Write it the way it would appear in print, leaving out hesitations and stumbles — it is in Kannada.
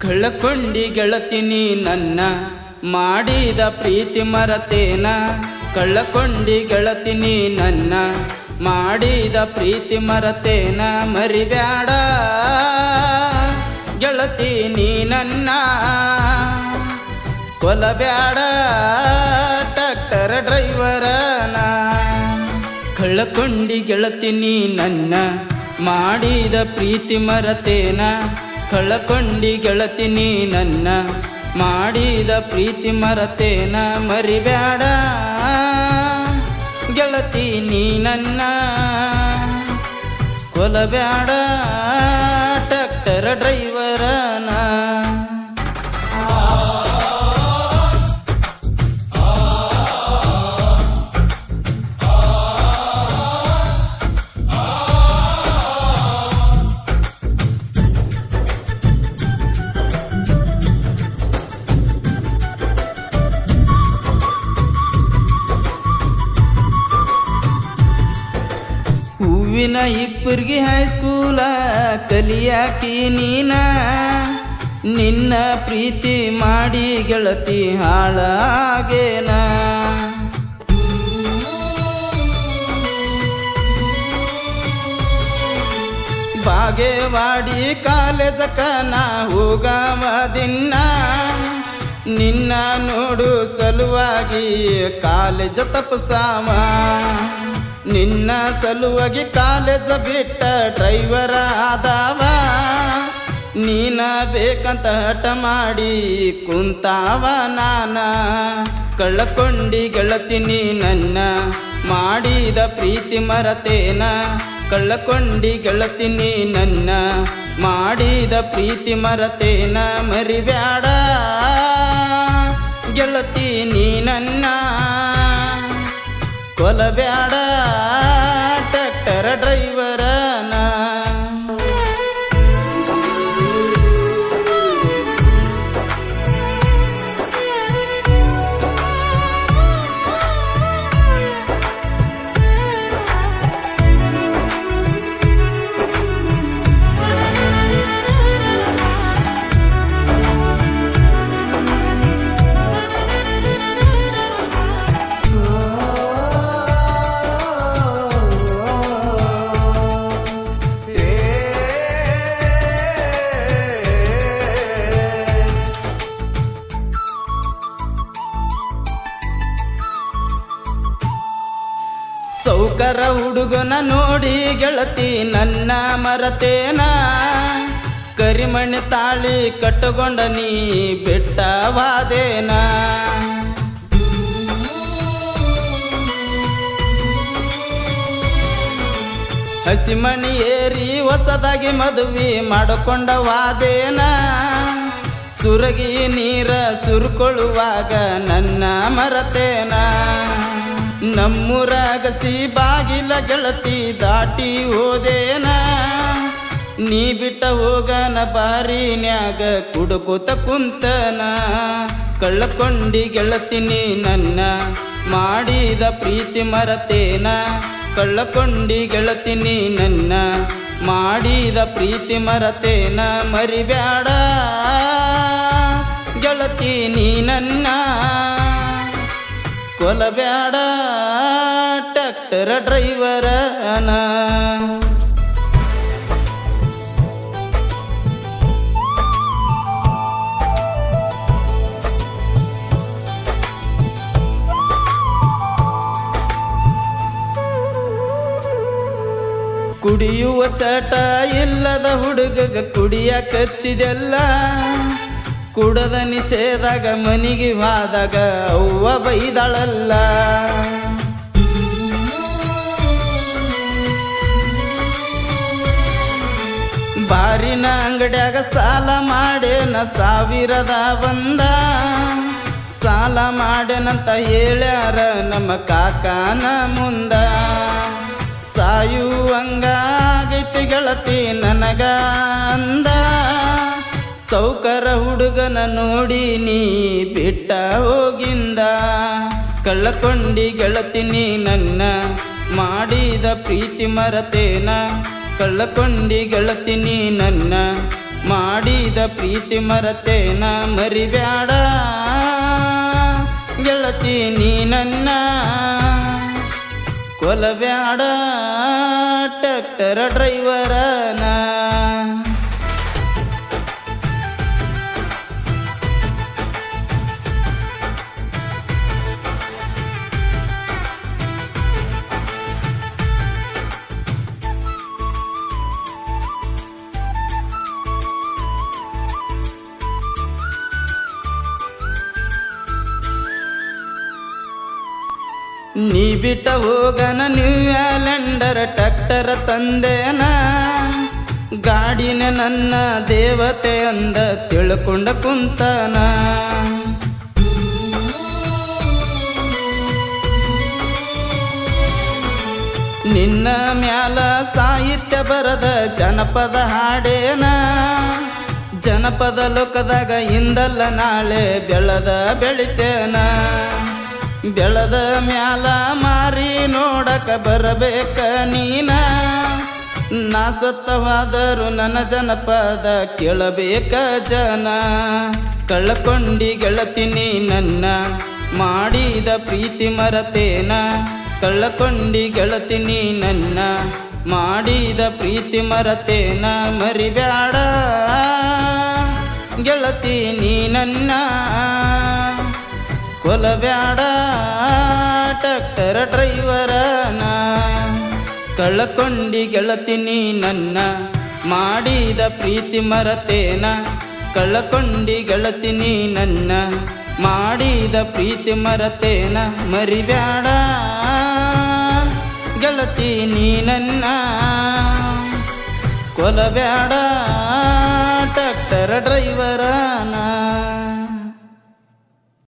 ಕಳ್ಳಕೊಂಡಿ ಗೆಳತಿನಿ ನನ್ನ ಮಾಡಿದ ಪ್ರೀತಿ ಮರತೇನ. ಕಳ್ಳಕೊಂಡಿ ಗೆಳತಿನಿ ನನ್ನ ಮಾಡಿದ ಪ್ರೀತಿ ಮರತೇನ. ಮರಿಬ್ಯಾಡ ಗೆಳತಿ ನೀ ನನ್ನ, ಕೊಲಬ್ಯಾಡ ಟ್ರ್ಯಾಕ್ಟರ್ ಡ್ರೈವರನ. ಕಳ್ಳಕೊಂಡಿ ಗೆಳತಿನಿ ನನ್ನ ಮಾಡಿದ ಪ್ರೀತಿ ಮರತೇನ. ಕಳ್ಳಕೊಂಡಿ ಗೆಳತಿನಿ ನನ್ನ ಮಾಡಿದ ಪ್ರೀತಿ ಮರತೇನ. ಮರಿಬ್ಯಾಡ ಗೆಳತಿ ನೀ ನನ್ನ, ಕೊಲಬ್ಯಾಡ ಟ್ರ್ಯಾಕ್ಟರ್ ಡ್ರೈವರನ. ಹೂವಿನ ಇಬ್ಬರಿಗೆ ಹೈಸ್ಕೂಲ ಕಲಿಯಾಕಿ ನೀನ. ನಿನ್ನ ಪ್ರೀತಿ ಮಾಡಿ ಗೆಳತಿ ಹಾಳಾಗೇನ. ಬಾಗೇವಾಡಿ ಕಾಲೇಜಕ ನಾ ಹೋಗವ ದಿನ. ನಿನ್ನ ನೋಡು ಸಲುವಾಗಿ ಕಾಲೇಜ ತಪ್ಪಸಾವ. ನಿನ್ನ ಸಲುವಾಗಿ ಕಾಲೇಜ ಬಿಟ್ಟ ಡ್ರೈವರ ಆದವ. ನೀನ ಬೇಕಂತ ಹಠ ಮಾಡಿ ಕುಂತಾವ ನಾನ. ಕಳ್ಳಕೊಂಡಿ ಗೆಳತಿನಿ ನನ್ನ ಮಾಡಿದ ಪ್ರೀತಿ ಮರತೇನ. ಕಳ್ಳಕೊಂಡಿ ಗೆಳತಿನಿ ನನ್ನ ಮಾಡಿದ ಪ್ರೀತಿ ಮರತೇನ. ಮರಿಬ್ಯಾಡ ಗೆಳತಿ ನೀ ನನ್ನ, ಕೊಲಬ್ಯಾಡ ಟ್ರ್ಯಾಕ್ಟರ್ ಡ್ರೈವರನ. ಸೌಕರ ಹುಡುಗನ ನೋಡಿ ಗೆಳತಿ ನನ್ನ ಮರತೇನ. ಕರಿಮಣಿ ತಾಳಿ ಕಟ್ಟುಕೊಂಡ ನೀ ಬೆಟ್ಟವಾದೇನ. ಹಸಿಮಣಿ ಏರಿ ಹೊಸದಾಗಿ ಮದುವೆ ಮಾಡಿಕೊಂಡವಾದೇನ. ಸುರಗಿ ನೀರ ಸುರ್ಕೊಳ್ಳುವಾಗ ನನ್ನ ಮರತೇನ. ನಮ್ಮೂರ ಗಸಿ ಬಾಗಿಲ ಗೆಳತಿ ದಾಟಿ ಹೋದೇನ. ನೀ ಬಿಟ್ಟ ಹೋಗನ ಬಾರಿನ್ಯಾಗ ಕುಡುಕುತ ಕುಂತನ. ಕಳ್ಳಕೊಂಡಿ ಗೆಳತಿನಿ ನನ್ನ ಮಾಡಿದ ಪ್ರೀತಿ ಮರತೇನ. ಕಳ್ಳಕೊಂಡಿ ಗೆಳತಿನಿ ನನ್ನ ಮಾಡಿದ ಪ್ರೀತಿ ಮರತೇನ. ಮರಿಬ್ಯಾಡ ಗೆಳತಿ ನೀ ನನ್ನ, ಕೊಲಬ್ಯಾಡ ಟ್ರ್ಯಾಕ್ಟರ್ ಡ್ರೈವರನ. ಕುಡಿಯುವ ಚಟ ಇಲ್ಲದ ಹುಡುಗಗ ಕುಡಿಯ ಕಚ್ಚಿದೆಲ್ಲ. ಕುಡದ ನಿಷೇಧಾಗ ಮನಿಗೆ ಹೋದಾಗ ಅವ್ವ ಬೈದಾಳಲ್ಲ. ಬಾರಿನ ಅಂಗಡ್ಯಾಗ ಸಾಲ ಮಾಡೇನ 1000 ಸಾಲ ಮಾಡೇನಂತ ಹೇಳ್ಯಾರ ನಮ್ಮ ಕಾಕನ ಮುಂದ. ಸಾಯುವಂಗಾಗೈತಿ ಗೆಳತಿ ನನಗ ಅಂದ. ಸೌಕರ ಹುಡುಗನ ನೋಡಿ ನೀ ಬಿಟ್ಟ ಹೋಗಿಂದ. ಕಳ್ಳಕೊಂಡಿ ಗೆಳತಿನಿ ನನ್ನ ಮಾಡಿದ ಪ್ರೀತಿ ಮರತೇನ. ಕಳ್ಳಕೊಂಡಿ ಗೆಳತಿನಿ ನನ್ನ ಮಾಡಿದ ಪ್ರೀತಿ ಮರತೇನ ಮರಿಬ್ಯಾಡ ಗೆಳತಿ ನೀ ನನ್ನ ಕೊಲಬ್ಯಾಡ ಟ್ರ್ಯಾಕ್ಟರ್ ಡ್ರೈವರನ ನೀ ಬಿಟ್ಟ ಹೋಗನ ನ್ಯೂಲ್ಯಾಂಡರ್ ಟ್ರ್ಯಾಕ್ಟರ್ ತಂದೇನ ಗಾಡಿನ ನನ್ನ ದೇವತೆ ಅಂದ ತಿಳ್ಕೊಂಡ ಕುಂತನ ನಿನ್ನ ಮ್ಯಾಲ ಸಾಹಿತ್ಯ ಬರದ ಜನಪದ ಹಾಡೇನ ಜನಪದ ಲೋಕದಾಗ ಇಂದಲ್ಲ ನಾಳೆ ಬೆಳೆದ ಬೆಳಿತೇನ ಬೆಳೆದ ಮ್ಯಾಲ ಮಾರಿ ನೋಡಕ ಬರಬೇಕ ನೀನ ನಾ ಸತ್ತವಾದರೂ ನನ್ನ ಜನಪದ ಕೇಳಬೇಕ ಜನ ಕಳ್ಳಕೊಂಡಿ ಗೆಳತಿನಿ ನನ್ನ ಮಾಡಿದ ಪ್ರೀತಿ ಮರತೇನ ಕಳ್ಳಕೊಂಡಿ ಗೆಳತಿನಿ ನನ್ನ ಮಾಡಿದ ಪ್ರೀತಿ ಮರತೇನ ಮರಿಬ್ಯಾಡ ಗೆಳತಿ ನೀ ನನ್ನ ಕೊಲಬ್ಯಾಡ ಟ್ರ್ಯಾಕ್ಟರ್ ಡ್ರೈವರನ ಕಳ್ಳಕೊಂಡಿ ಗೆಳತಿನಿ ನನ್ನ ಮಾಡಿದ ಪ್ರೀತಿ ಮರತೇನ ಕಳ್ಳಕೊಂಡಿ ಗೆಳತಿನಿ ನನ್ನ ಮಾಡಿದ ಪ್ರೀತಿ ಮರತೇನ ಮರಿಬ್ಯಾಡ ಗೆಳತಿ ನೀ ನನ್ನ ಕೊಲಬ್ಯಾಡ ಟ್ರ್ಯಾಕ್ಟರ್ ಡ್ರೈವರನ